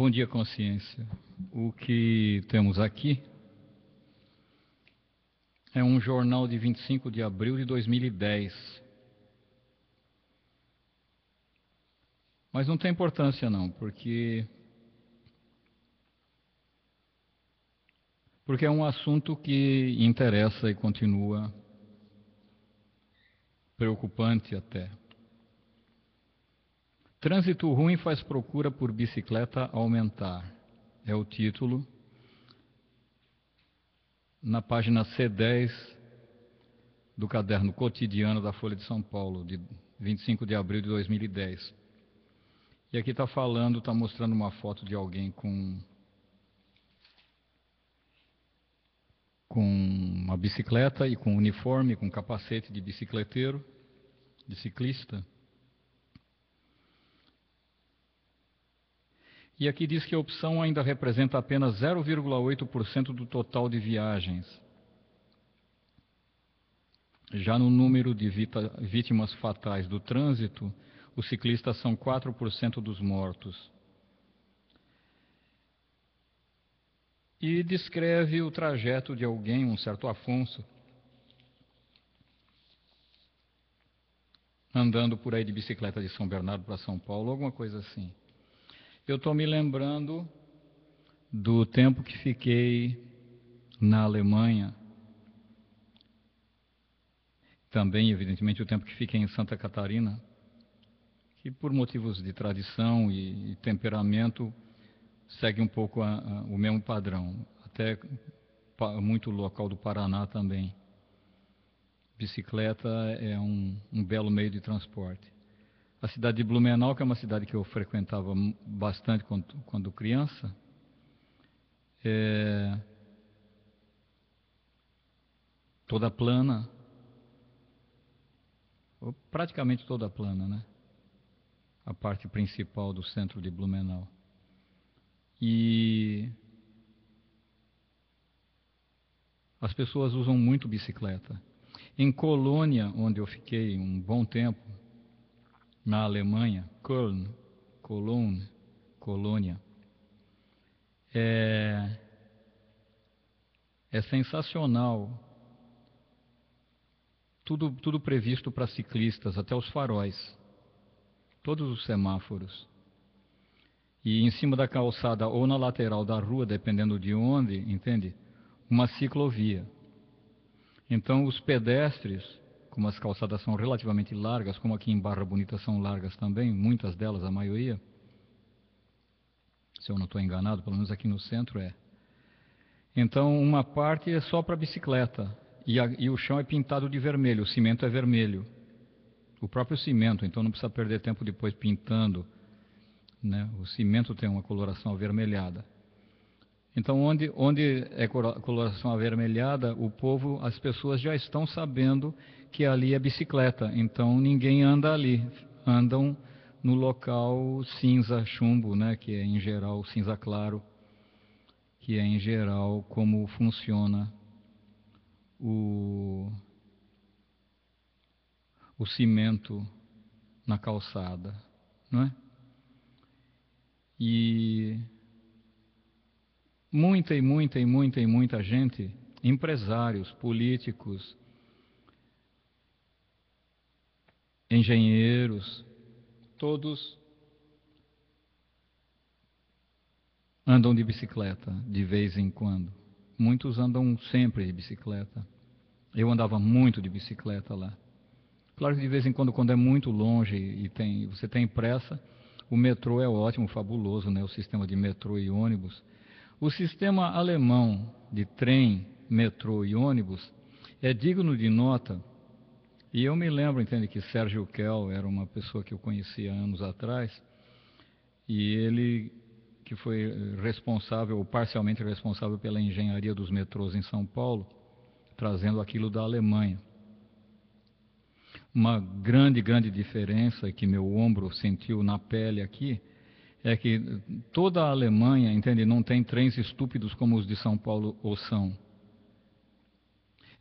Bom dia, consciência. O que temos aqui é um jornal de 25 de abril de 2010. Mas não tem importância não, porque é um assunto que interessa e continua preocupante até. Trânsito ruim faz procura por bicicleta aumentar. É o título na página C10 do caderno cotidiano da Folha de São Paulo, de 25 de abril de 2010. E aqui está falando, está mostrando uma foto de alguém com uma bicicleta e com uniforme, com capacete de bicicleteiro, de ciclista. E aqui diz que a opção ainda representa apenas 0,8% do total de viagens. Já no número de vítimas fatais do trânsito, os ciclistas são 4% dos mortos. E descreve o trajeto de alguém, um certo Afonso, andando por aí de bicicleta de São Bernardo para São Paulo, alguma coisa assim. Eu estou me lembrando do tempo que fiquei na Alemanha, também, evidentemente, o tempo que fiquei em Santa Catarina, que por motivos de tradição e temperamento segue um pouco o mesmo padrão, até muito local do Paraná também. Bicicleta é um belo meio de transporte. A cidade de Blumenau, que é uma cidade que eu frequentava bastante quando criança, é toda plana, praticamente toda plana, né? A parte principal do centro de Blumenau. E as pessoas usam muito bicicleta. Em Colônia, onde eu fiquei um bom tempo, na Alemanha, Köln, Cologne, Colônia, é sensacional. Tudo previsto para ciclistas, até os faróis, todos os semáforos. E em cima da calçada ou na lateral da rua, dependendo de onde, entende? Uma ciclovia. Então os pedestres, como as calçadas são relativamente largas, como aqui em Barra Bonita são largas também, muitas delas, a maioria, se eu não estou enganado, pelo menos aqui no centro é. Então uma parte é só para bicicleta e o chão é pintado de vermelho, o cimento é vermelho. O próprio cimento, então não precisa perder tempo depois pintando, né? O cimento tem uma coloração avermelhada. Então, onde é coloração avermelhada, as pessoas já estão sabendo que ali é bicicleta. Então, ninguém anda ali. Andam no local cinza, chumbo, né? Que é em geral cinza claro, que é em geral como funciona o cimento na calçada, não é? E muita gente, empresários, políticos, engenheiros, todos andam de bicicleta de vez em quando. Muitos andam sempre de bicicleta. Eu andava muito de bicicleta lá. Claro que de vez em quando é muito longe e você tem pressa, o metrô é ótimo, fabuloso, né? O sistema de metrô e ônibus. O sistema alemão de trem, metrô e ônibus é digno de nota. E eu me lembro, entende, que Sérgio Kell era uma pessoa que eu conhecia anos atrás, e ele que foi responsável, ou parcialmente responsável pela engenharia dos metrôs em São Paulo, trazendo aquilo da Alemanha. Uma grande diferença que meu ombro sentiu na pele aqui é que toda a Alemanha, entende, não tem trens estúpidos como os de São Paulo ou são.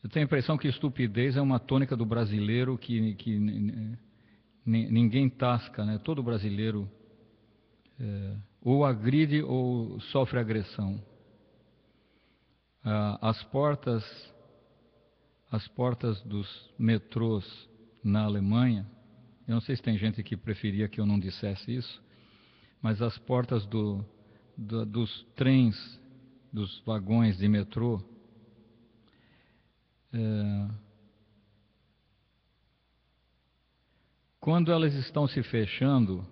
Eu tenho a impressão que estupidez é uma tônica do brasileiro que ninguém tasca, né? Todo brasileiro ou agride ou sofre agressão. As portas dos metrôs na Alemanha, eu não sei se tem gente que preferia que eu não dissesse isso, mas as portas dos trens, dos vagões de metrô, quando elas estão se fechando,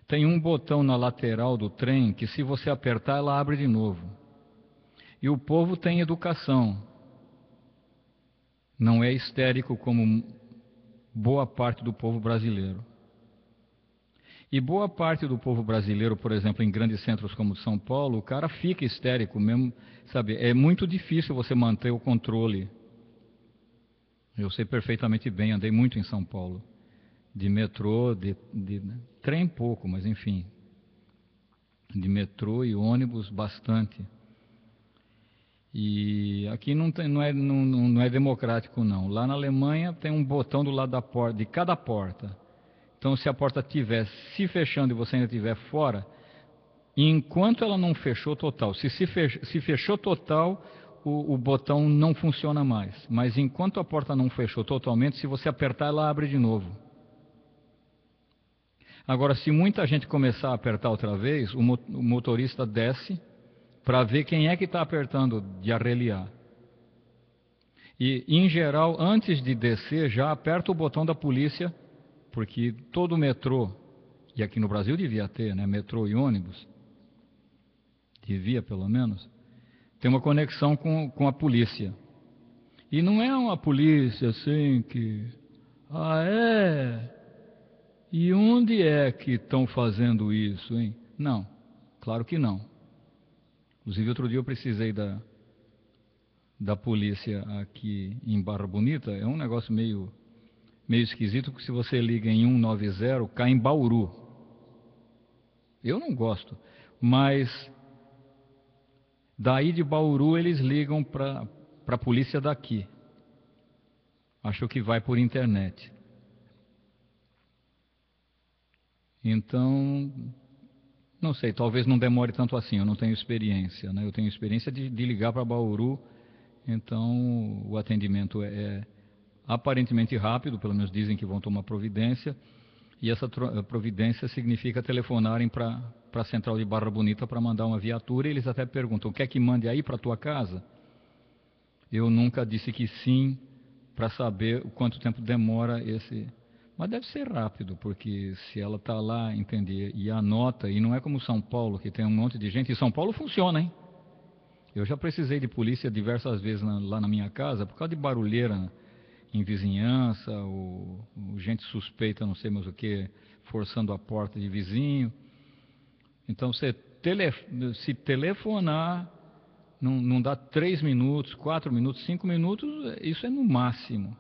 tem um botão na lateral do trem que, se você apertar, ela abre de novo. E o povo tem educação. Não é histérico como boa parte do povo brasileiro. E boa parte do povo brasileiro, por exemplo, em grandes centros como São Paulo, o cara fica histérico mesmo, sabe? É muito difícil você manter o controle. Eu sei perfeitamente bem, andei muito em São Paulo. De metrô, de trem pouco, mas enfim. De metrô e ônibus bastante. E aqui não é democrático, não. Lá na Alemanha tem um botão do lado da porta, de cada porta. Então, se a porta estiver se fechando e você ainda estiver fora, enquanto ela não fechou total, se fechou total, o botão não funciona mais. Mas enquanto a porta não fechou totalmente, se você apertar, ela abre de novo. Agora, se muita gente começar a apertar outra vez, o motorista desce para ver quem é que está apertando de arreliar. E, em geral, antes de descer, já aperta o botão da polícia, porque todo metrô, e aqui no Brasil devia ter, né, metrô e ônibus, devia pelo menos, tem uma conexão com a polícia. E não é uma polícia assim que... Ah, é? E onde é que estão fazendo isso, hein? Não, claro que não. Inclusive, outro dia eu precisei da polícia aqui em Barra Bonita. É um negócio meio esquisito, porque se você liga em 190, cai em Bauru. Eu não gosto, mas daí de Bauru eles ligam para a polícia daqui. Acho que vai por internet. Então, não sei, talvez não demore tanto assim, eu não tenho experiência, né? Eu tenho experiência de ligar para Bauru, então o atendimento é aparentemente rápido, pelo menos dizem que vão tomar providência, e essa providência significa telefonarem para a central de Barra Bonita para mandar uma viatura, e eles até perguntam, quer que mande aí para a tua casa? Eu nunca disse que sim, para saber o quanto tempo demora esse... Mas deve ser rápido, porque se ela está lá, entender, e anota, e não é como São Paulo, que tem um monte de gente, e São Paulo funciona, hein? Eu já precisei de polícia diversas vezes lá na minha casa, por causa de barulheira em vizinhança, ou gente suspeita, não sei mais o que, forçando a porta de vizinho. Então, se telefonar, não dá 3 minutos, 4 minutos, 5 minutos, isso é no máximo.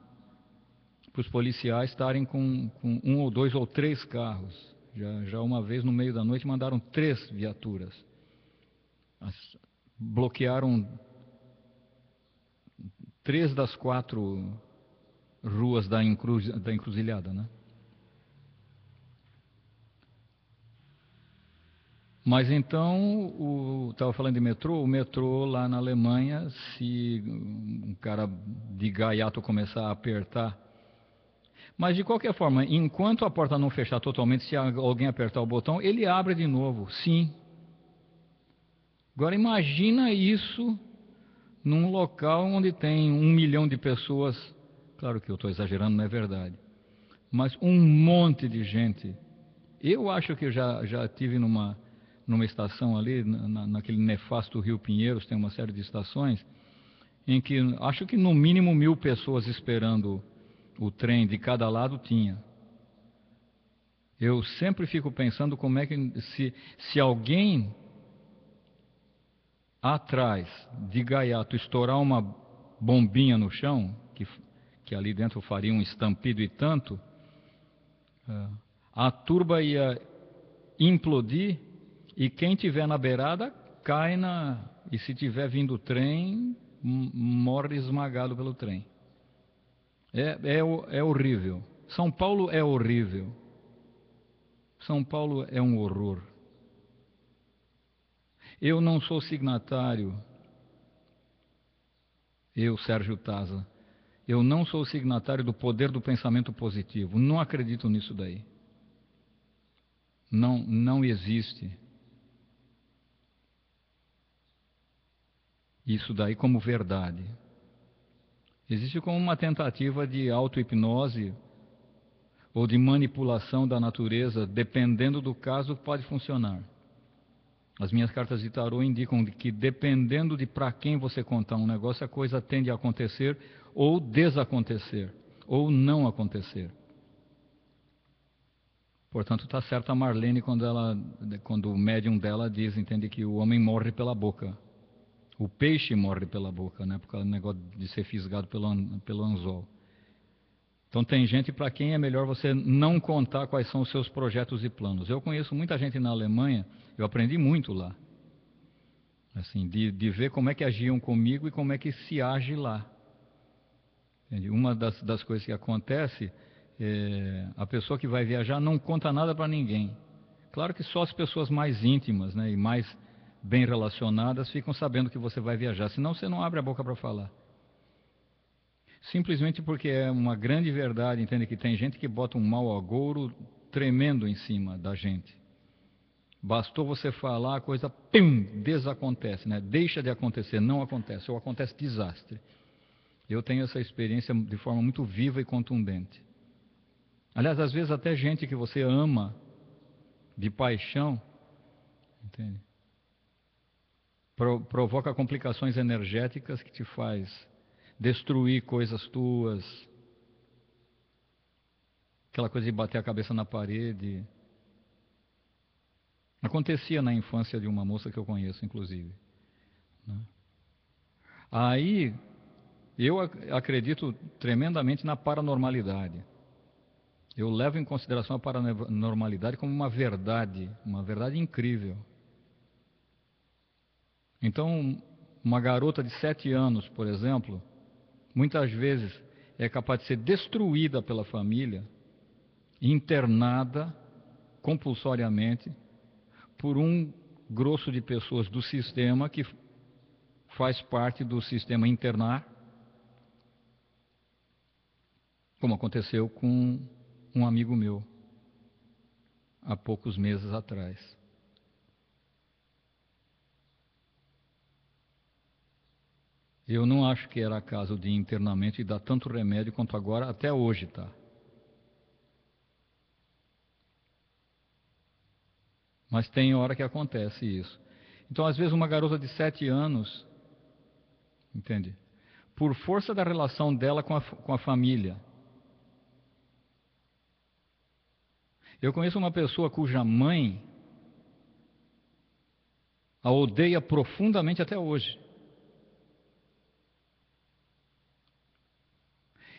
Para os policiais estarem com 1 ou 2 ou 3 carros. Já uma vez no meio da noite mandaram 3 viaturas. Bloquearam 3 das 4 ruas da encruzilhada, né? Mas então, estava falando de metrô, o metrô lá na Alemanha, se um cara de gaiato começar a apertar. Mas de qualquer forma, enquanto a porta não fechar totalmente, se alguém apertar o botão, ele abre de novo, sim. Agora imagina isso num local onde tem 1 milhão de pessoas, claro que eu estou exagerando, não é verdade, mas um monte de gente. Eu acho que eu já tive numa estação ali, naquele nefasto Rio Pinheiros, tem uma série de estações, em que acho que no mínimo 1.000 pessoas esperando o trem de cada lado tinha. Eu sempre fico pensando como é que, se alguém atrás de gaiato estourar uma bombinha no chão, que ali dentro faria um estampido e tanto, a turba ia implodir e quem tiver na beirada cai e se tiver vindo o trem, morre esmagado pelo trem. É horrível. São Paulo é horrível. São Paulo é um horror. Eu não sou signatário, eu, Sérgio Taza, eu não sou signatário do poder do pensamento positivo. Não acredito nisso daí. Não, não existe isso daí como verdade. Existe como uma tentativa de auto-hipnose ou de manipulação da natureza, dependendo do caso, pode funcionar. As minhas cartas de tarô indicam que dependendo de para quem você contar um negócio, a coisa tende a acontecer ou desacontecer, ou não acontecer. Portanto, está certa a Marlene quando o médium dela diz, entende, que o homem morre pela boca. O peixe morre pela boca, né? Por causa do negócio de ser fisgado pelo anzol. Então tem gente para quem é melhor você não contar quais são os seus projetos e planos. Eu conheço muita gente na Alemanha, eu aprendi muito lá. Assim, de ver como é que agiam comigo e como é que se age lá. Entende? Uma das coisas que acontece é a pessoa que vai viajar não conta nada para ninguém. Claro que só as pessoas mais íntimas, né, e mais bem relacionadas ficam sabendo que você vai viajar, senão você não abre a boca para falar. Simplesmente porque é uma grande verdade, entende, que tem gente que bota um mau agouro tremendo em cima da gente. Bastou você falar, a coisa, pum, desacontece, né? Deixa de acontecer, não acontece, ou acontece desastre. Eu tenho essa experiência de forma muito viva e contundente. Aliás, às vezes até gente que você ama de paixão, entende? Provoca complicações energéticas que te faz destruir coisas tuas, aquela coisa de bater a cabeça na parede. Acontecia na infância de uma moça que eu conheço, inclusive, né? Aí, eu acredito tremendamente na paranormalidade. Eu levo em consideração a paranormalidade como uma verdade incrível. Então, uma garota de 7 anos, por exemplo, muitas vezes é capaz de ser destruída pela família, internada compulsoriamente por um grosso de pessoas do sistema que faz parte do sistema internar, como aconteceu com um amigo meu há poucos meses atrás. Eu não acho que era caso de internamento e dar tanto remédio quanto agora, até hoje está. Mas tem hora que acontece isso. Então, às vezes, uma garota de 7 anos, entende? Por força da relação dela com a família. Eu conheço uma pessoa cuja mãe a odeia profundamente até hoje.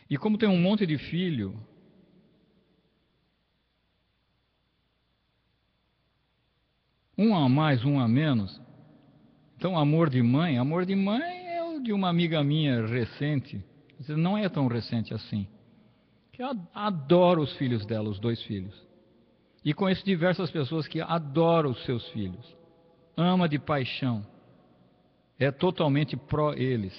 E como tem um monte de filho, um a mais, um a menos, então amor de mãe é o de uma amiga minha recente, não é tão recente assim, que adora os filhos dela, os 2 filhos. E conheço diversas pessoas que adoram os seus filhos, ama de paixão, é totalmente pró eles.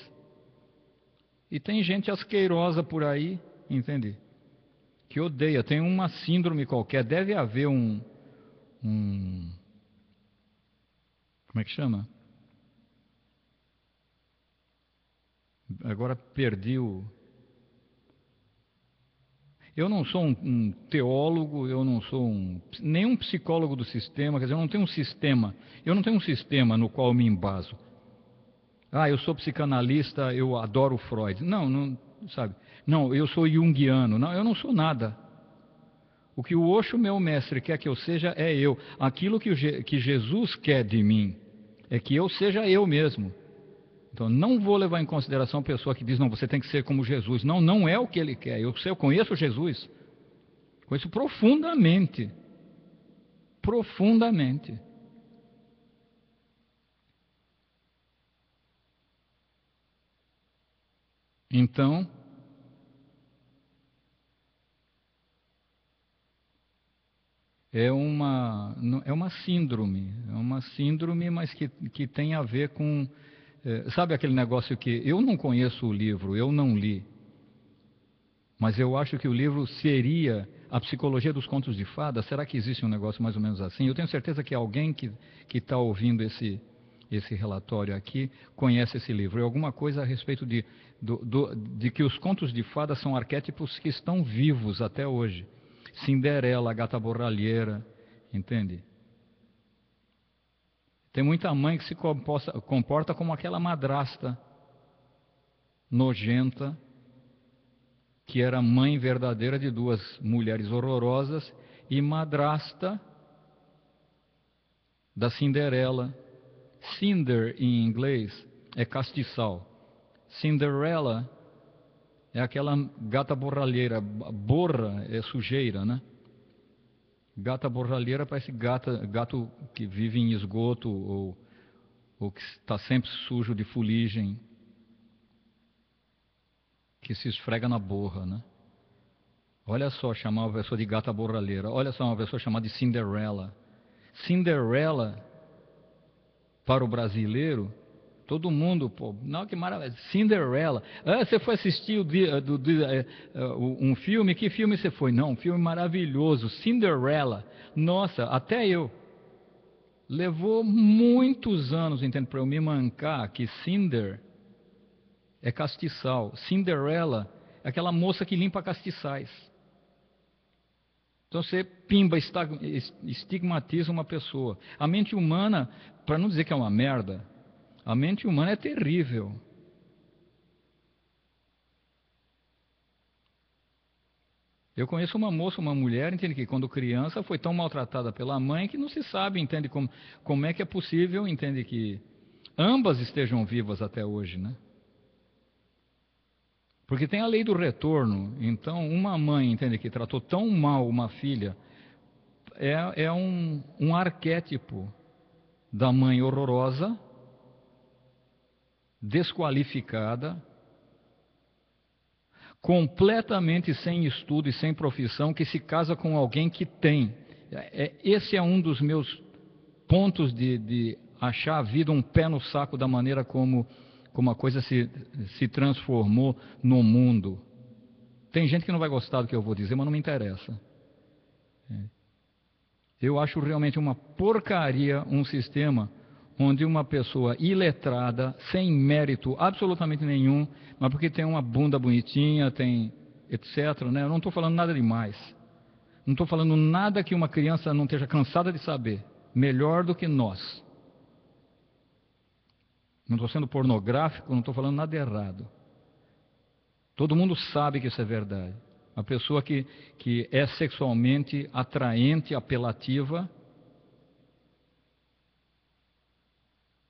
E tem gente asquerosa por aí, entende? Que odeia, tem uma síndrome qualquer, deve haver como é que chama? Agora perdi o... Eu não sou um teólogo, eu não sou nenhum psicólogo do sistema, quer dizer, eu não tenho um sistema, eu não tenho um sistema no qual eu me embaso. Ah, eu sou psicanalista, eu adoro Freud. Não, sabe? Não, eu sou junguiano. Não, eu não sou nada. O que o Osho, meu mestre, quer que eu seja é eu. Aquilo que Jesus quer de mim é que eu seja eu mesmo. Então, não vou levar em consideração a pessoa que diz, não, você tem que ser como Jesus. Não, não é o que ele quer. Eu conheço Jesus. Conheço profundamente. Profundamente. Então, é uma síndrome, mas que tem a ver com, sabe aquele negócio que eu não conheço o livro, eu não li, mas eu acho que o livro seria a psicologia dos contos de fada. Será que existe um negócio mais ou menos assim? Eu tenho certeza que alguém que está ouvindo esse relatório aqui conhece esse livro. É alguma coisa a respeito de que os contos de fada são arquétipos que estão vivos até hoje. Cinderela, a gata borralheira, entende? Tem muita mãe que se comporta como aquela madrasta nojenta, que era mãe verdadeira de duas mulheres horrorosas e madrasta da Cinderela. Cinder, em inglês, é castiçal. Cinderella é aquela gata borralheira. Borra é sujeira, né? Gata borralheira parece gato que vive em esgoto ou que está sempre sujo de fuligem, que se esfrega na borra, né? Olha só, chamar uma pessoa de gata borralheira. Olha só, uma pessoa chamada de Cinderella. Cinderella, para o brasileiro, todo mundo, pô, não, que maravilha, Cinderella. Ah, você foi assistir um filme? Que filme você foi? Não, um filme maravilhoso, Cinderella. Nossa, até eu. Levou muitos anos, entende, para eu me mancar que Cinder é castiçal. Cinderella é aquela moça que limpa castiçais. Então você estigmatiza uma pessoa. A mente humana, para não dizer que é uma merda, a mente humana é terrível. Eu conheço uma moça, uma mulher, entende, que quando criança foi tão maltratada pela mãe que não se sabe, entende, como é que é possível, entende, que ambas estejam vivas até hoje, né? Porque tem a lei do retorno. Então, uma mãe, entende, que tratou tão mal uma filha, é um arquétipo da mãe horrorosa, desqualificada, completamente sem estudo e sem profissão, que se casa com alguém que tem. Esse é um dos meus pontos de achar a vida um pé no saco da maneira como a coisa se transformou no mundo. Tem gente que não vai gostar do que eu vou dizer, mas não me interessa. Eu acho realmente uma porcaria um sistema onde uma pessoa iletrada, sem mérito absolutamente nenhum, mas porque tem uma bunda bonitinha, tem etc., né? Eu não estou falando nada demais. Não estou falando nada que uma criança não esteja cansada de saber. Melhor do que nós. Não estou sendo pornográfico, não estou falando nada errado. Todo mundo sabe que isso é verdade. Uma pessoa que é sexualmente atraente, apelativa.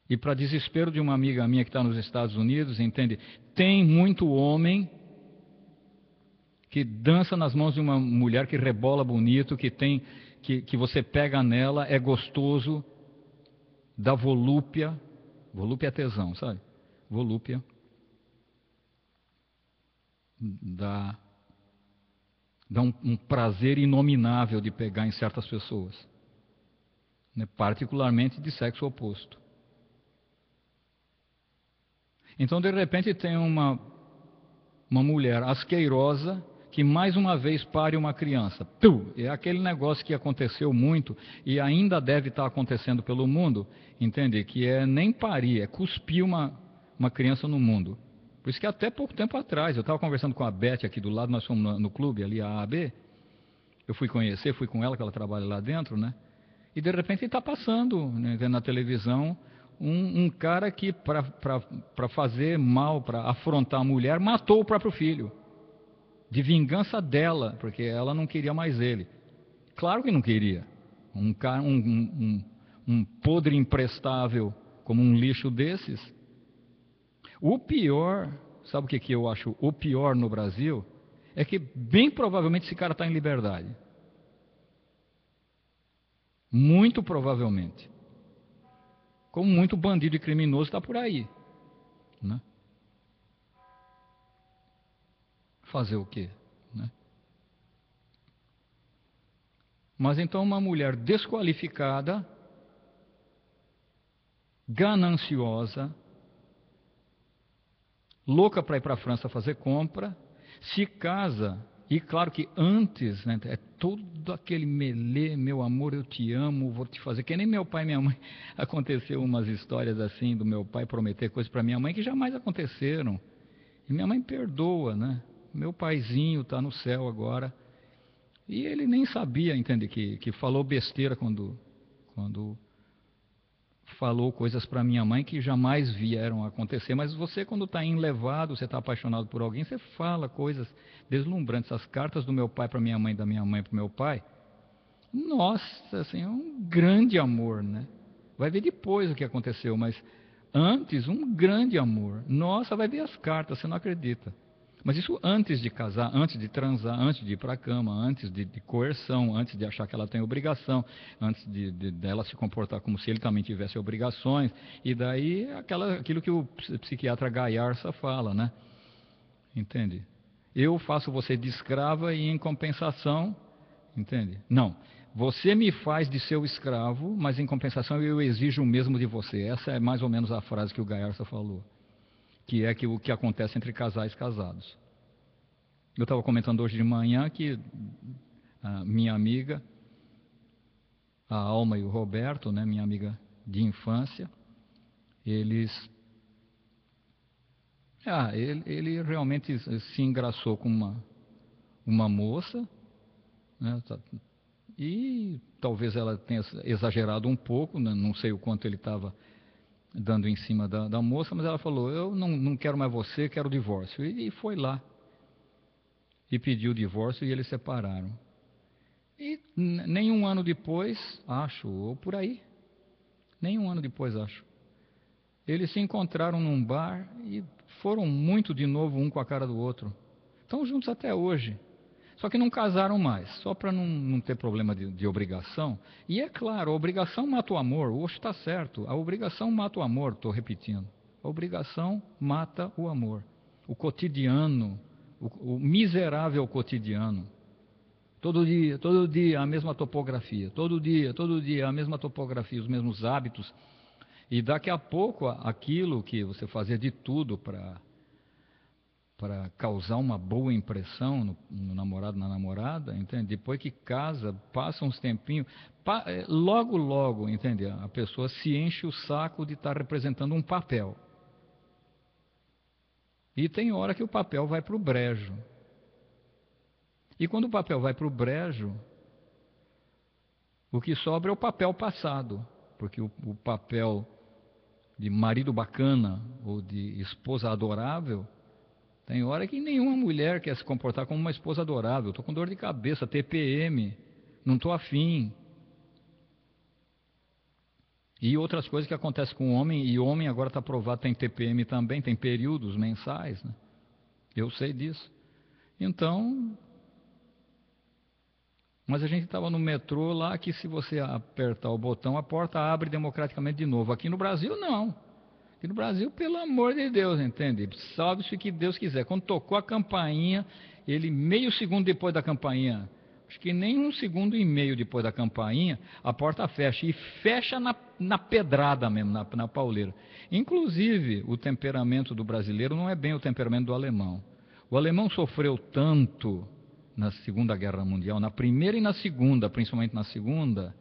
E para desespero de uma amiga minha que está nos Estados Unidos, entende? Tem muito homem que dança nas mãos de uma mulher que rebola bonito, que você pega nela, é gostoso, dá volúpia. Volúpia é tesão, sabe? Volúpia. Dá um prazer inominável de pegar em certas pessoas, né? Particularmente de sexo oposto. Então, de repente, tem uma mulher asquerosa que mais uma vez pare uma criança. É aquele negócio que aconteceu muito e ainda deve estar acontecendo pelo mundo, entende? Que é nem parir, é cuspir uma criança no mundo. Por isso que até pouco tempo atrás, eu estava conversando com a Beth aqui do lado, nós fomos no clube ali, a AB, eu fui com ela, que ela trabalha lá dentro, né? E de repente está passando, né, na televisão um cara que, para fazer mal, para afrontar a mulher, matou o próprio filho. De vingança dela, porque ela não queria mais ele. Claro que não queria. Um podre imprestável como um lixo desses. O pior, sabe o que eu acho o pior no Brasil? É que bem provavelmente esse cara está em liberdade. Muito provavelmente. Como muito bandido e criminoso está por aí, né? Fazer o quê, né? Mas então uma mulher desqualificada, gananciosa, louca para ir para a França fazer compra, se casa, e claro que antes, né, é todo aquele melê, meu amor, eu te amo, vou te fazer, que nem meu pai e minha mãe, aconteceu umas histórias assim, do meu pai prometer coisas para minha mãe que jamais aconteceram, e minha mãe perdoa, né, meu paizinho está no céu agora, e ele nem sabia, entende, que falou besteira quando falou coisas para minha mãe que jamais vieram a acontecer. Mas você, quando está enlevado, você está apaixonado por alguém, você fala coisas deslumbrantes. As cartas do meu pai para minha mãe, da minha mãe para o meu pai, nossa, assim, é um grande amor, né? Vai ver depois o que aconteceu, mas antes, um grande amor. Nossa, vai ver as cartas, você não acredita. Mas isso antes de casar, antes de transar, antes de ir para a cama, antes de coerção, antes de achar que ela tem obrigação, antes dela se comportar como se ele também tivesse obrigações. E daí aquilo que o psiquiatra Gaiarsa fala, né? Entende? Eu faço você de escrava e em compensação, entende? Não. Você me faz de seu escravo, mas em compensação eu exijo o mesmo de você. Essa é mais ou menos a frase que o Gaiarsa falou, que é que o que acontece entre casais casados. Eu estava comentando hoje de manhã que a minha amiga, a Alma e o Roberto, né, minha amiga de infância, eles... ele realmente se engraçou com uma moça, né, e talvez ela tenha exagerado um pouco, né, não sei o quanto ele estava dando em cima da moça, mas ela falou, eu não quero mais você, quero o divórcio. E foi lá. E pediu o divórcio e eles separaram. E nem um ano depois, acho, ou por aí, nem um ano depois, acho, eles se encontraram num bar e foram muito de novo um com a cara do outro. Estão juntos até hoje. Só que não casaram mais, só para não ter problema de obrigação. E é claro, a obrigação mata o amor. O Osho está certo, a obrigação mata o amor, estou repetindo. A obrigação mata o amor. O cotidiano, o miserável cotidiano. Todo dia a mesma topografia. Todo dia a mesma topografia, os mesmos hábitos. E daqui a pouco aquilo que você fazia de tudo para causar uma boa impressão no namorado, na namorada, entende? Depois que casa, passa uns tempinhos, logo, entende? A pessoa se enche o saco de estar representando um papel. E tem hora que o papel vai para o brejo. E quando o papel vai para o brejo, o que sobra é o papel passado, porque o papel de marido bacana ou de esposa adorável, tem hora que nenhuma mulher quer se comportar como uma esposa adorável. Estou com dor de cabeça, TPM, não estou afim. E outras coisas que acontecem com o homem, e o homem agora está provado, tem TPM também, tem períodos mensais, né? Eu sei disso. Então, mas a gente estava no metrô lá, que se você apertar o botão, a porta abre democraticamente de novo. Aqui no Brasil, não. Aqui no Brasil, pelo amor de Deus, entende? Salve-se o que Deus quiser. Quando tocou a campainha, ele meio segundo depois da campainha, acho que nem um segundo e meio depois da campainha, a porta fecha. E fecha na pedrada mesmo, na pauleira. Inclusive, o temperamento do brasileiro não é bem o temperamento do alemão. O alemão sofreu tanto na Segunda Guerra Mundial, na primeira e na segunda, principalmente na segunda,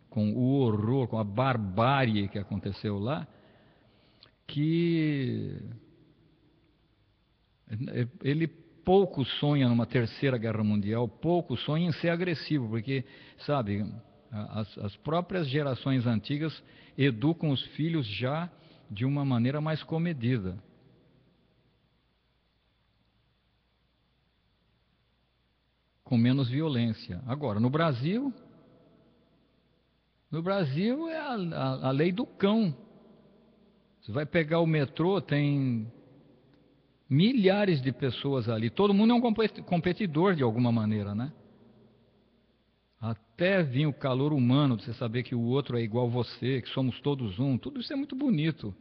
com o horror, com a barbárie que aconteceu lá, que ele pouco sonha numa terceira guerra mundial, pouco sonha em ser agressivo, porque, sabe, as próprias gerações antigas educam os filhos já de uma maneira mais comedida. Com menos violência. Agora, no Brasil é a lei do cão. Você vai pegar o metrô, tem milhares de pessoas ali. Todo mundo é um competidor de alguma maneira, né? Até vir o calor humano de você saber que o outro é igual a você, que somos todos um. Tudo isso é muito bonito.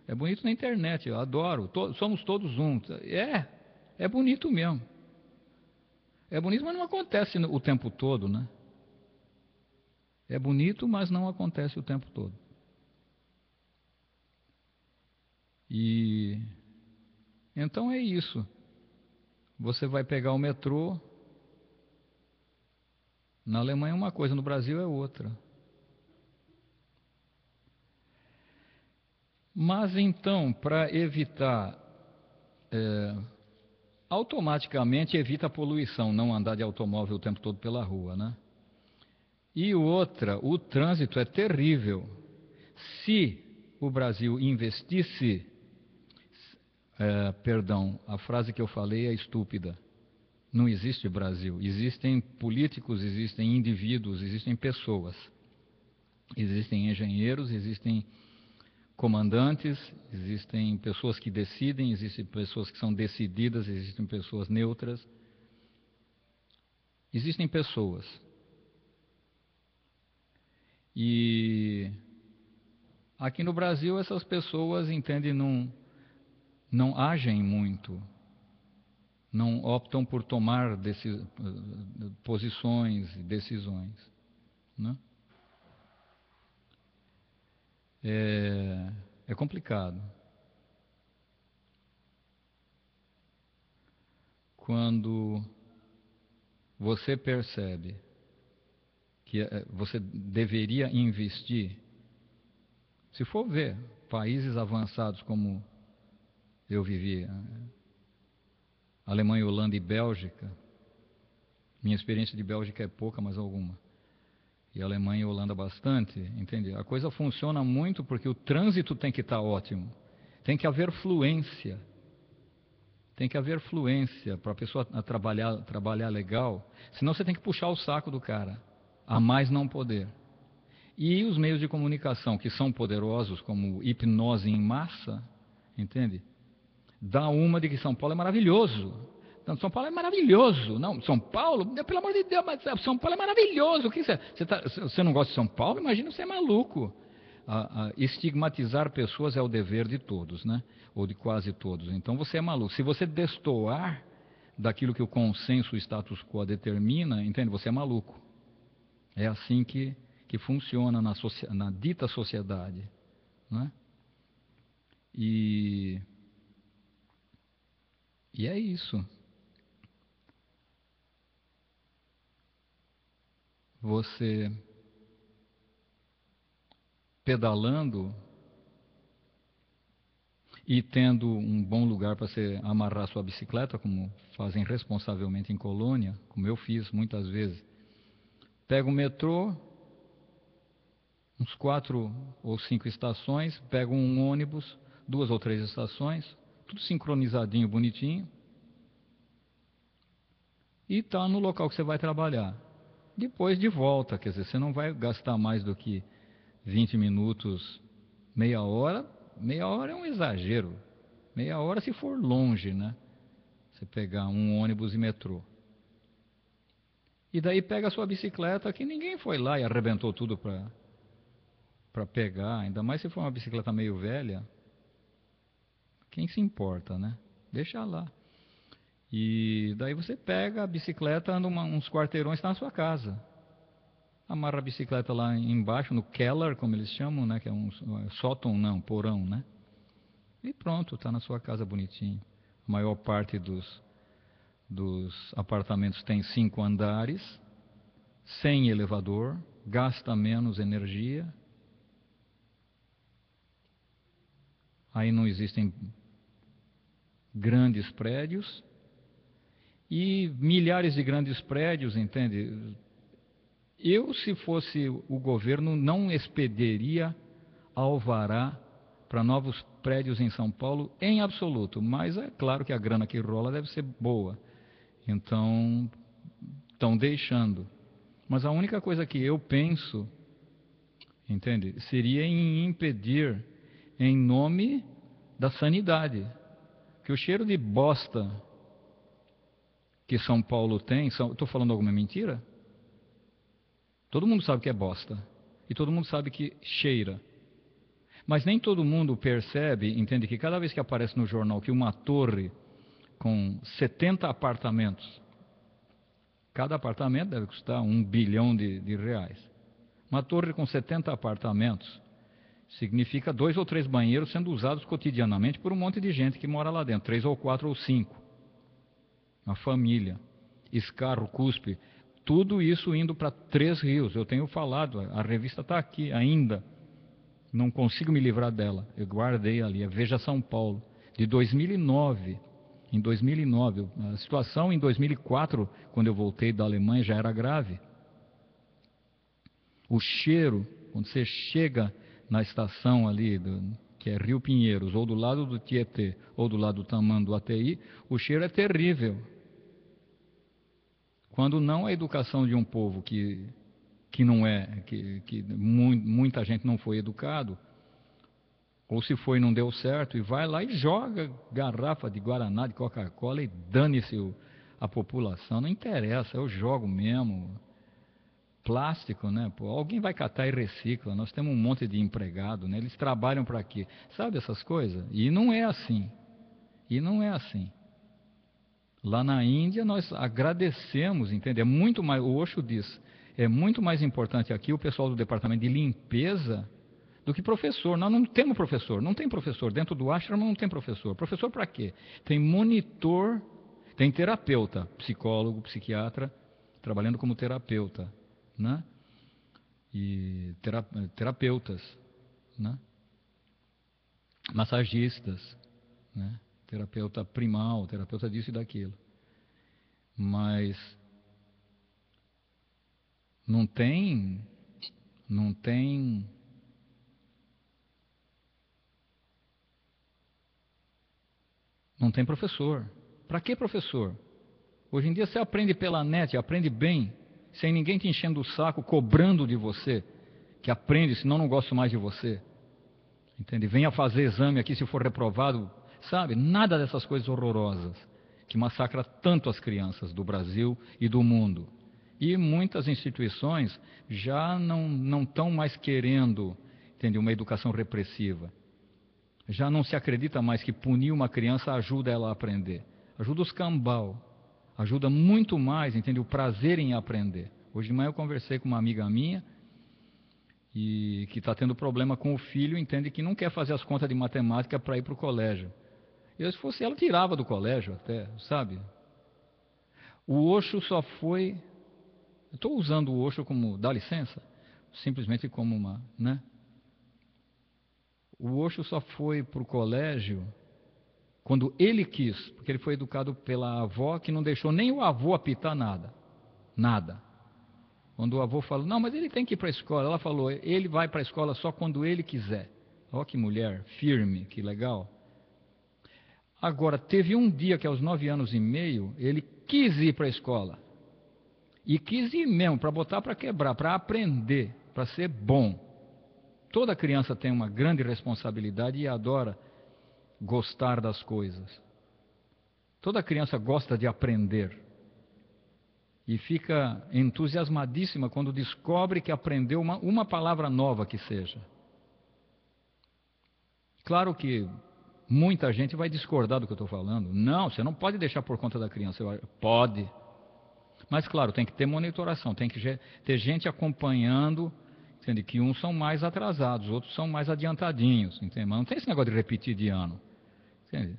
É bonito na internet, eu adoro. Somos todos um. É bonito mesmo. É bonito, mas não acontece o tempo todo, né? É bonito, mas não acontece o tempo todo. E então é isso. Você vai pegar o metrô. Na Alemanha é uma coisa, no Brasil é outra. Mas então, para evitar, automaticamente evita a poluição, não andar de automóvel o tempo todo pela rua, né? E outra, o trânsito é terrível. Se o Brasil investisse, perdão, a frase que eu falei é estúpida. Não existe Brasil. Existem políticos, existem indivíduos, existem pessoas. Existem engenheiros, existem comandantes, existem pessoas que decidem, existem pessoas que são decididas, existem pessoas neutras. Existem pessoas. E aqui no Brasil essas pessoas, entende, não agem muito, não optam por tomar posições e decisões, né? É complicado. Quando você percebe que você deveria investir, se for ver países avançados como eu vivi, Alemanha, Holanda e Bélgica, minha experiência de Bélgica é pouca, mas alguma. E Alemanha e Holanda bastante, entende? A coisa funciona muito porque o trânsito tem que estar ótimo. Tem que haver fluência. Tem que haver fluência para a pessoa trabalhar legal. Senão você tem que puxar o saco do cara, a mais não poder. E os meios de comunicação que são poderosos, como hipnose em massa, entende? Dá uma de que São Paulo é maravilhoso. Não, São Paulo é maravilhoso. Não, São Paulo, pelo amor de Deus, mas São Paulo é maravilhoso. O que você não gosta de São Paulo? Imagina, você é maluco. Estigmatizar pessoas é o dever de todos, né? Ou de quase todos. Então você é maluco. Se você destoar daquilo que o consenso, o status quo determina, entende? Você é maluco. É assim que funciona na dita sociedade, né? E é isso. Você pedalando e tendo um bom lugar para você amarrar sua bicicleta, como fazem responsavelmente em Colônia, como eu fiz muitas vezes. Pega o metrô, uns 4 ou 5 estações, pega um ônibus, 2 ou 3 estações, tudo sincronizadinho, bonitinho, e está no local que você vai trabalhar. Depois de volta, quer dizer, você não vai gastar mais do que 20 minutos, meia hora é um exagero. Meia hora se for longe, né? Você pegar um ônibus e metrô. E daí pega a sua bicicleta, que ninguém foi lá e arrebentou tudo para pegar. Ainda mais se for uma bicicleta meio velha. Quem se importa, né? Deixa lá. E daí você pega a bicicleta, anda uns quarteirões, está na sua casa. Amarra a bicicleta lá embaixo, no keller, como eles chamam, né? Que é um sótão, não, porão, né? E pronto, está na sua casa bonitinho. A maior parte dos apartamentos tem 5 andares, sem elevador, gasta menos energia. Aí não existem grandes prédios. E milhares de grandes prédios, entende? Eu, se fosse o governo, não expediria alvará para novos prédios em São Paulo, em absoluto. Mas é claro que a grana que rola deve ser boa. Então, estão deixando. Mas a única coisa que eu penso, entende, seria em impedir, em nome da sanidade. Que o cheiro de bosta que São Paulo tem, estou falando alguma mentira? Todo mundo sabe que é bosta. E todo mundo sabe que cheira. Mas nem todo mundo percebe, entende, que cada vez que aparece no jornal que uma torre com 70 apartamentos, cada apartamento deve custar 1 bilhão de reais. Uma torre com 70 apartamentos significa 2 ou 3 banheiros sendo usados cotidianamente por um monte de gente que mora lá dentro, 3 ou 4 ou 5. Uma família. Escarro, cuspe, tudo isso indo para Três Rios. Eu tenho falado, a revista está aqui ainda. Não consigo me livrar dela. Eu guardei ali, a Veja São Paulo, de 2009. Em 2009, a situação em 2004, quando eu voltei da Alemanha, já era grave. O cheiro, quando você chega na estação ali, que é Rio Pinheiros, ou do lado do Tietê, ou do lado do Tamanduateí, o cheiro é terrível. Quando não a educação de um povo que não é, que muita gente não foi educado, ou se foi e não deu certo, e vai lá e joga garrafa de Guaraná, de Coca-Cola e dane-se a população. Não interessa, eu jogo mesmo. Plástico, né? Pô, alguém vai catar e recicla. Nós temos um monte de empregado, né? Eles trabalham para quê? Sabe essas coisas? E não é assim. E não é assim. Lá na Índia nós agradecemos, entende? É muito mais, o Osho diz, é muito mais importante aqui o pessoal do departamento de limpeza do que professor. Nós não temos professor, não tem professor. Dentro do ashram não tem professor. Professor para quê? Tem monitor, tem terapeuta, psicólogo, psiquiatra, trabalhando como terapeuta, né? E terapeutas, né? Massagistas, né? Terapeuta primal, terapeuta disso e daquilo. Mas não tem professor. Para que professor? Hoje em dia você aprende pela net, aprende bem, sem ninguém te enchendo o saco, cobrando de você, que aprende, senão não gosto mais de você. Entende? Venha fazer exame aqui se for reprovado. Sabe? Nada dessas coisas horrorosas que massacra tanto as crianças do Brasil e do mundo. E muitas instituições já não estão mais querendo, entende, uma educação repressiva. Já não se acredita mais que punir uma criança ajuda ela a aprender. Ajuda os cambal. Ajuda muito mais, entende, o prazer em aprender. Hoje de manhã eu conversei com uma amiga minha e que está tendo problema com o filho, entende, que não quer fazer as contas de matemática para ir para o colégio. Eu, se fosse ela, tirava do colégio até, sabe? O Osho só foi... Estou usando o Osho como, dá licença, simplesmente como uma, né? O Osho só foi para o colégio quando ele quis, porque ele foi educado pela avó que não deixou nem o avô apitar nada. Nada. Quando o avô falou, não, mas ele tem que ir para a escola. Ela falou, ele vai para a escola só quando ele quiser. Olha que mulher firme, que legal. Agora, teve um dia que aos 9 anos e meio, ele quis ir para a escola. E quis ir mesmo, para botar para quebrar, para aprender, para ser bom. Toda criança tem uma grande responsabilidade e adora gostar das coisas. Toda criança gosta de aprender. E fica entusiasmadíssima quando descobre que aprendeu uma palavra nova que seja. Claro que muita gente vai discordar do que eu estou falando. Não, você não pode deixar por conta da criança. Pode. Mas, claro, tem que ter monitoração, tem que ter gente acompanhando, entende? Que uns são mais atrasados, outros são mais adiantadinhos, entende? Mas não tem esse negócio de repetir de ano, entende?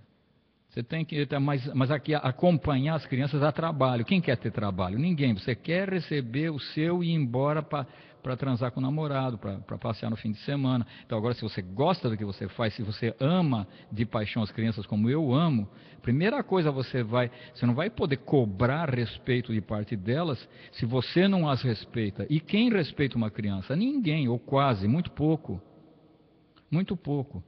Você tem que, mas aqui acompanhar as crianças dá trabalho. Quem quer ter trabalho? Ninguém. Você quer receber o seu e ir embora para transar com o namorado, para passear no fim de semana. Então agora, se você gosta do que você faz, se você ama de paixão as crianças como eu amo, primeira coisa você não vai poder cobrar respeito de parte delas se você não as respeita. E quem respeita uma criança? Ninguém, ou quase, muito pouco. Muito pouco.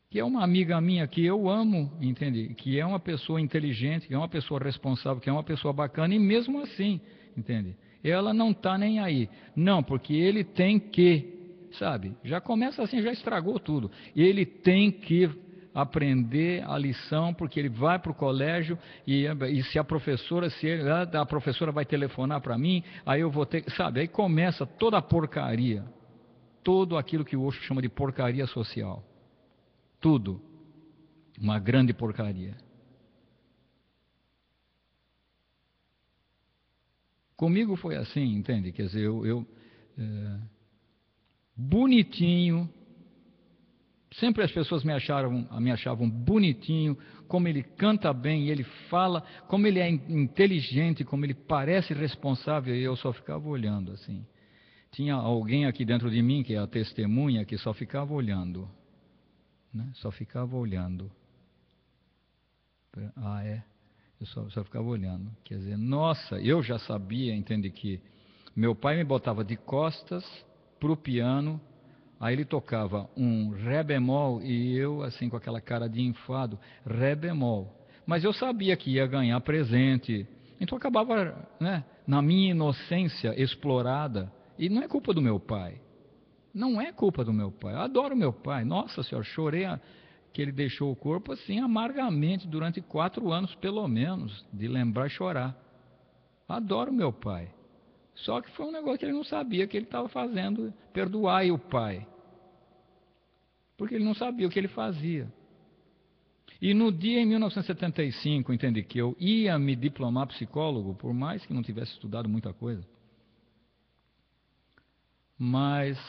Que é uma amiga minha que eu amo, entende? Que é uma pessoa inteligente, que é uma pessoa responsável, que é uma pessoa bacana, e mesmo assim, entende? Ela não está nem aí. Não, porque ele tem que, sabe? Já começa assim, já estragou tudo. Ele tem que aprender a lição, porque ele vai para o colégio e se a professora, a professora vai telefonar para mim, aí eu vou ter, sabe? Aí começa toda a porcaria, todo aquilo que o Osho chama de porcaria social. Tudo. Uma grande porcaria. Comigo foi assim, entende? Quer dizer, bonitinho. Sempre as pessoas me achavam bonitinho, como ele canta bem, ele fala, como ele é inteligente, como ele parece responsável, e eu só ficava olhando assim. Tinha alguém aqui dentro de mim, que é a testemunha, que só ficava olhando, né? Só ficava olhando. Ah, é? Eu só ficava olhando. Quer dizer, nossa, eu já sabia, entende, que meu pai me botava de costas para o piano. Aí ele tocava um ré bemol e eu, assim, com aquela cara de enfado, ré bemol. Mas eu sabia que ia ganhar presente. Então acabava, né, na minha inocência explorada. E não é culpa do meu pai. Não é culpa do meu pai. Eu adoro meu pai. Nossa Senhora, chorei que ele deixou o corpo assim amargamente durante 4 anos, pelo menos, de lembrar e chorar. Adoro meu pai. Só que foi um negócio que ele não sabia que ele estava fazendo, perdoai o pai. Porque ele não sabia o que ele fazia. E no dia em 1975, entendi que eu ia me diplomar psicólogo, por mais que não tivesse estudado muita coisa. Mas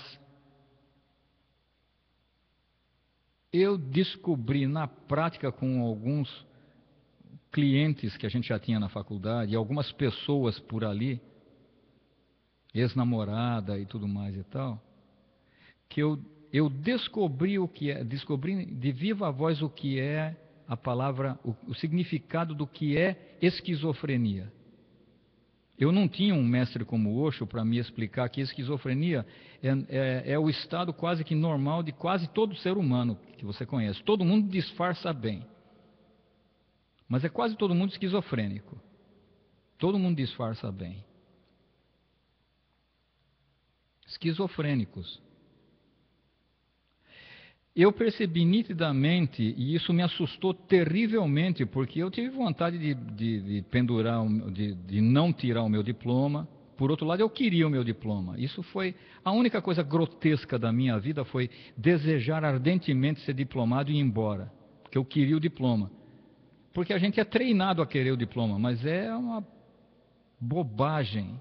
eu descobri na prática com alguns clientes que a gente já tinha na faculdade, e algumas pessoas por ali, ex-namorada e tudo mais e tal, que eu descobri descobri de viva voz o que é a palavra, o significado do que é esquizofrenia. Eu não tinha um mestre como Osho para me explicar que esquizofrenia é o estado quase que normal de quase todo ser humano que você conhece. Todo mundo disfarça bem, mas é quase todo mundo esquizofrênico. Todo mundo disfarça bem. Esquizofrênicos. Eu percebi nitidamente, e isso me assustou terrivelmente, porque eu tive vontade de pendurar, de não tirar o meu diploma. Por outro lado, eu queria o meu diploma. Isso foi a única coisa grotesca da minha vida, foi desejar ardentemente ser diplomado e ir embora, porque eu queria o diploma. Porque a gente é treinado a querer o diploma, mas é uma bobagem.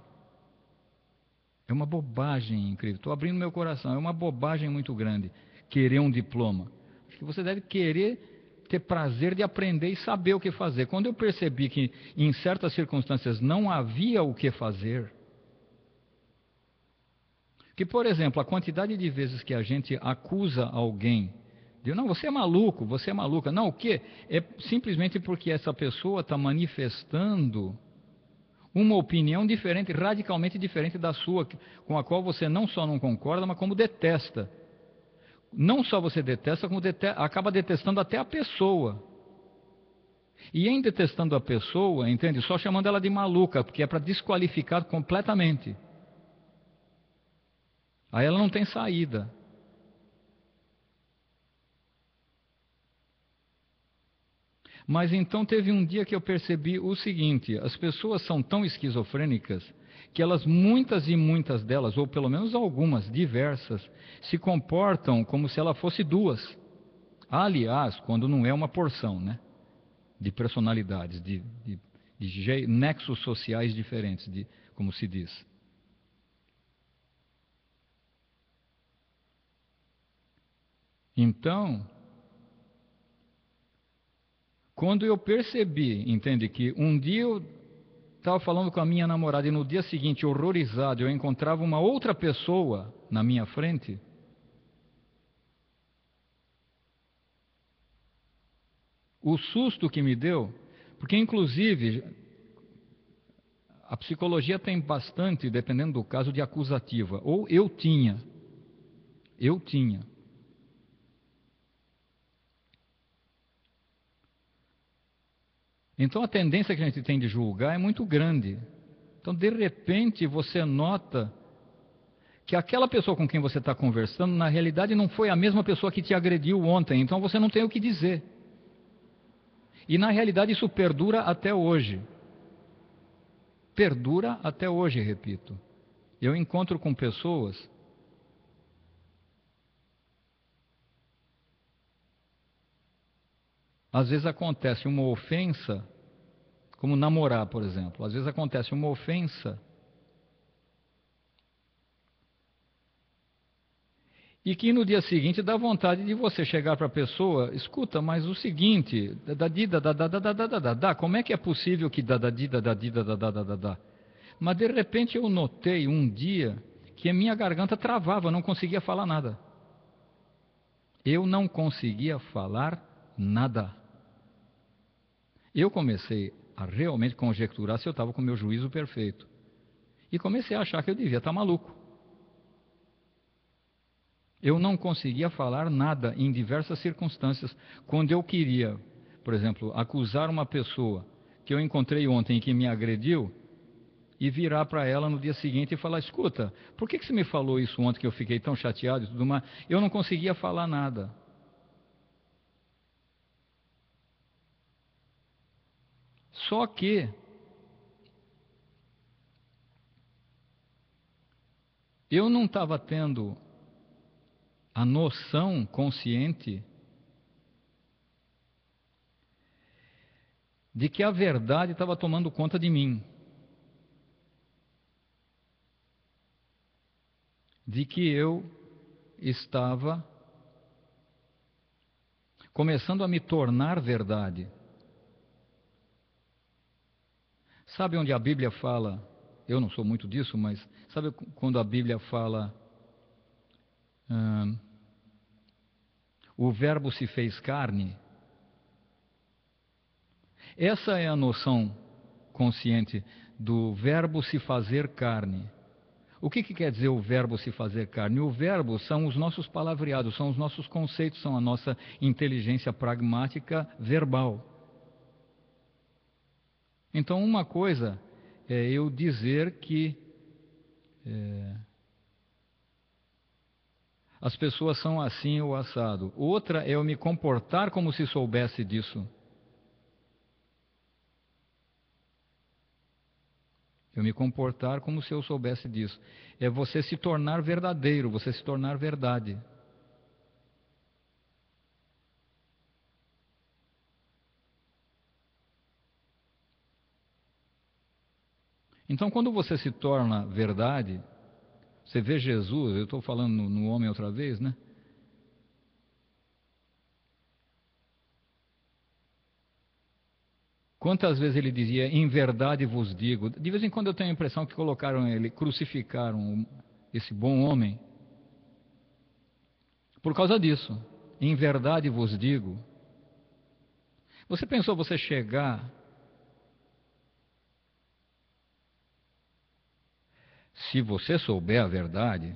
É uma bobagem incrível. Estou abrindo meu coração. É uma bobagem muito grande querer um diploma. Acho que você deve querer ter prazer de aprender e saber o que fazer. Quando eu percebi que em certas circunstâncias não havia o que fazer, que, por exemplo, a quantidade de vezes que a gente acusa alguém de, não, você é maluco, você é maluca. Não, o quê? É simplesmente porque essa pessoa está manifestando uma opinião diferente, radicalmente diferente da sua, com a qual você não só não concorda, mas como detesta. Não só você detesta, como acaba detestando até a pessoa. E em detestando a pessoa, entende? Só chamando ela de maluca, porque é para desqualificar completamente. Aí ela não tem saída. Mas então teve um dia que eu percebi o seguinte: as pessoas são tão esquizofrênicas que elas, muitas e muitas delas, ou pelo menos algumas, diversas, se comportam como se ela fosse duas. Aliás, quando não é uma porção, né? De personalidades, de nexos sociais diferentes, como se diz. Então, quando eu percebi, entende, que um dia eu estava falando com a minha namorada e no dia seguinte, horrorizado, eu encontrava uma outra pessoa na minha frente, o susto que me deu, porque inclusive a psicologia tem bastante, dependendo do caso, de acusativa, ou eu tinha. Então a tendência que a gente tem de julgar é muito grande. Então, de repente, você nota que aquela pessoa com quem você está conversando, na realidade, não foi a mesma pessoa que te agrediu ontem. Então, você não tem o que dizer. E, na realidade, isso perdura até hoje. Perdura até hoje, repito. Eu encontro com pessoas. Às vezes acontece uma ofensa, como namorar, por exemplo. Às vezes acontece uma ofensa E que no dia seguinte dá vontade de você chegar para a pessoa, escuta, mas o seguinte, como é que é possível que Mas de repente eu notei um dia que a minha garganta travava, eu não conseguia falar nada. Eu não conseguia falar nada. Eu comecei a realmente conjecturar se eu estava com o meu juízo perfeito. E comecei a achar que eu devia estar maluco. Eu não conseguia falar nada em diversas circunstâncias. Quando eu queria, por exemplo, acusar uma pessoa que eu encontrei ontem e que me agrediu, e virar para ela no dia seguinte e falar, escuta, por que você me falou isso ontem que eu fiquei tão chateado e tudo mais? Eu não conseguia falar nada. Só que eu não estava tendo a noção consciente de que a verdade estava tomando conta de mim. De que eu estava começando a me tornar verdade. Sabe onde a Bíblia fala, eu não sou muito disso, mas sabe quando a Bíblia fala, o verbo se fez carne? Essa é a noção consciente do verbo se fazer carne. O que quer dizer o verbo se fazer carne? O verbo são os nossos palavreados, são os nossos conceitos, são a nossa inteligência pragmática verbal. Então, uma coisa é eu dizer que as pessoas são assim ou assado. Outra é eu me comportar como se soubesse disso. Eu me comportar como se eu soubesse disso. É você se tornar verdadeiro, você se tornar verdade. Então, quando você se torna verdade, você vê Jesus, eu estou falando no homem outra vez, né? Quantas vezes ele dizia, em verdade vos digo. De vez em quando eu tenho a impressão que colocaram ele, crucificaram esse bom homem por causa disso. Em verdade vos digo. Você pensou você chegar, se você souber a verdade,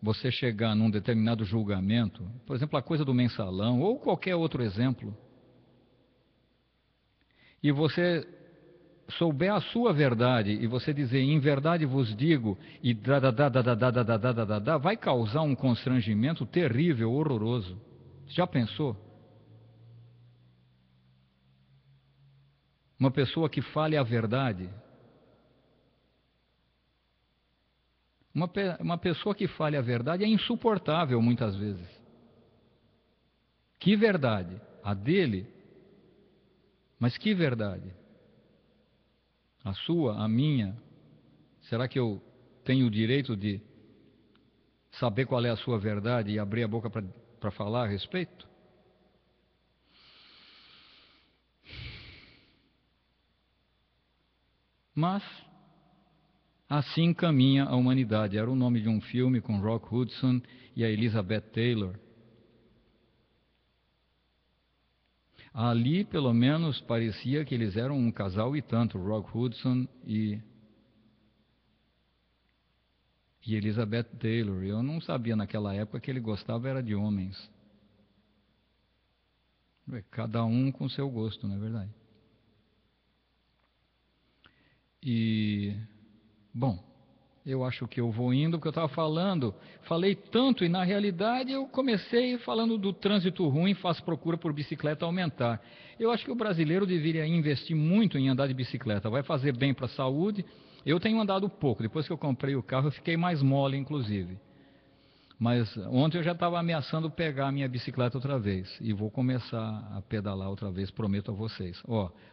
você chegar num determinado julgamento, por exemplo, a coisa do mensalão ou qualquer outro exemplo, e você souber a sua verdade e você dizer em verdade vos digo e vai causar um constrangimento terrível, horroroso. Já pensou? Uma pessoa que fale a verdade, uma pessoa que fale a verdade é insuportável muitas vezes. Que verdade? A dele? Mas que verdade? A sua, a minha? Será que eu tenho o direito de saber qual é a sua verdade e abrir a boca para falar a respeito? Mas assim caminha a humanidade. Era o nome de um filme com Rock Hudson e a Elizabeth Taylor. Ali, pelo menos, parecia que eles eram um casal e tanto, Rock Hudson e Elizabeth Taylor. Eu não sabia naquela época que ele gostava era de homens. Cada um com seu gosto, não é verdade? E, bom, eu acho que eu vou indo, porque eu estava falei tanto, e na realidade eu comecei falando do trânsito ruim, faço procura por bicicleta aumentar. Eu acho que o brasileiro deveria investir muito em andar de bicicleta, vai fazer bem para a saúde. Eu tenho andado pouco, depois que eu comprei o carro eu fiquei mais mole, inclusive. Mas ontem eu já estava ameaçando pegar a minha bicicleta outra vez, e vou começar a pedalar outra vez, prometo a vocês.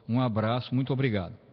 Um abraço, muito obrigado.